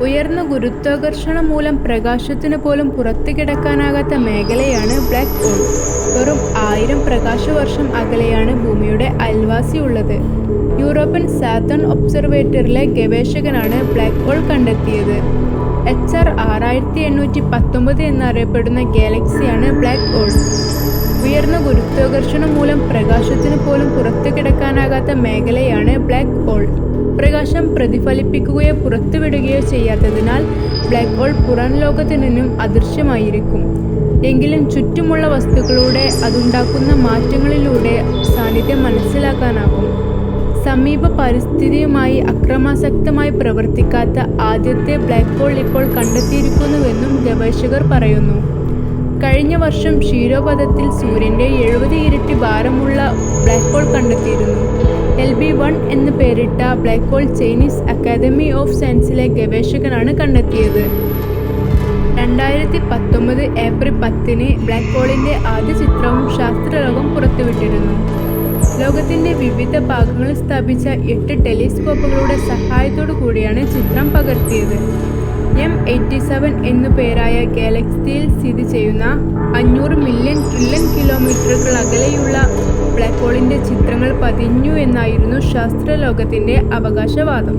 ഉയർന്ന ഗുരുത്വാകർഷണം മൂലം പ്രകാശത്തിന് പോലും പുറത്തു കിടക്കാനാകാത്ത മേഖലയാണ് ബ്ലാക്ക് ഹോൾ. വെറും 1000 പ്രകാശവർഷം അകലെയാണ് ഭൂമിയുടെ അയൽവാസിയുള്ളത്. യൂറോപ്യൻ സാതേൺ ഒബ്സർവേറ്ററിയിലെ ഗവേഷകനാണ് ബ്ലാക്ക് ഹോൾ കണ്ടെത്തിയത്. HR 6819 എന്നറിയപ്പെടുന്ന ഗാലക്സിയാണ് ബ്ലാക്ക് ഹോൾ. ഉയർന്ന ഗുരുത്വാകർഷണം മൂലം പ്രകാശത്തിന് പോലും പുറത്തു കിടക്കാനാകാത്ത മേഖലയാണ് ബ്ലാക്ക് ഹോൾ. പ്രകാശം പ്രതിഫലിപ്പിക്കുകയോ പുറത്തുവിടുകയോ ചെയ്യാത്തതിനാൽ ബ്ലാക്ക് ഹോൾ പുറം ലോകത്തു നിന്നും അദൃശ്യമായിരിക്കും. എങ്കിലും ചുറ്റുമുള്ള വസ്തുക്കളുടെ അതുണ്ടാക്കുന്ന മാറ്റങ്ങളിലൂടെ സാന്നിധ്യം മനസ്സിലാക്കാനാകും. സമീപ പരിസ്ഥിതിയുമായി അക്രമാസക്തമായി പ്രവർത്തിക്കാത്ത ആദ്യത്തെ ബ്ലാക്ക് ഹോൾ ഇപ്പോൾ കണ്ടെത്തിയിരിക്കുന്നുവെന്നും ഗവേഷകർ പറയുന്നു. കഴിഞ്ഞ വർഷം ക്ഷീരോപഥത്തിൽ സൂര്യന്റെ 70 ഇരട്ടി ഭാരമുള്ള ബ്ലാക്ക് ഹോൾ കണ്ടെത്തിയിരുന്നു. LB1 എന്ന് പേരിട്ട black hole Chinese academy of സയൻസിലെ ഗവേഷകനാണ് കണ്ടെത്തിയത്. 2019 ഏപ്രിൽ 10 ബ്ലാക്ക് ഹോളിന്റെ ആദ്യ ചിത്രവും ശാസ്ത്രലോകം പുറത്തുവിട്ടിരുന്നു. ലോകത്തിന്റെ വിവിധ ഭാഗങ്ങളിൽ സ്ഥാപിച്ച 8 ടെലിസ്കോപ്പുകളുടെ സഹായത്തോടു കൂടിയാണ് ചിത്രം പകർത്തിയത്. M87 എന്നു പേരായ ഗാലക്സിയിൽ സ്ഥിതി ചെയ്യുന്ന 500 മില്യൺ ട്രില്യൺ കിലോമീറ്ററുകൾ അകലെയുള്ള ബ്ലാക്ക് ഹോളിന്റെ ചിത്രങ്ങൾ പതിഞ്ഞു എന്നായിരുന്നു ശാസ്ത്രലോകത്തിന്റെ അവകാശവാദം.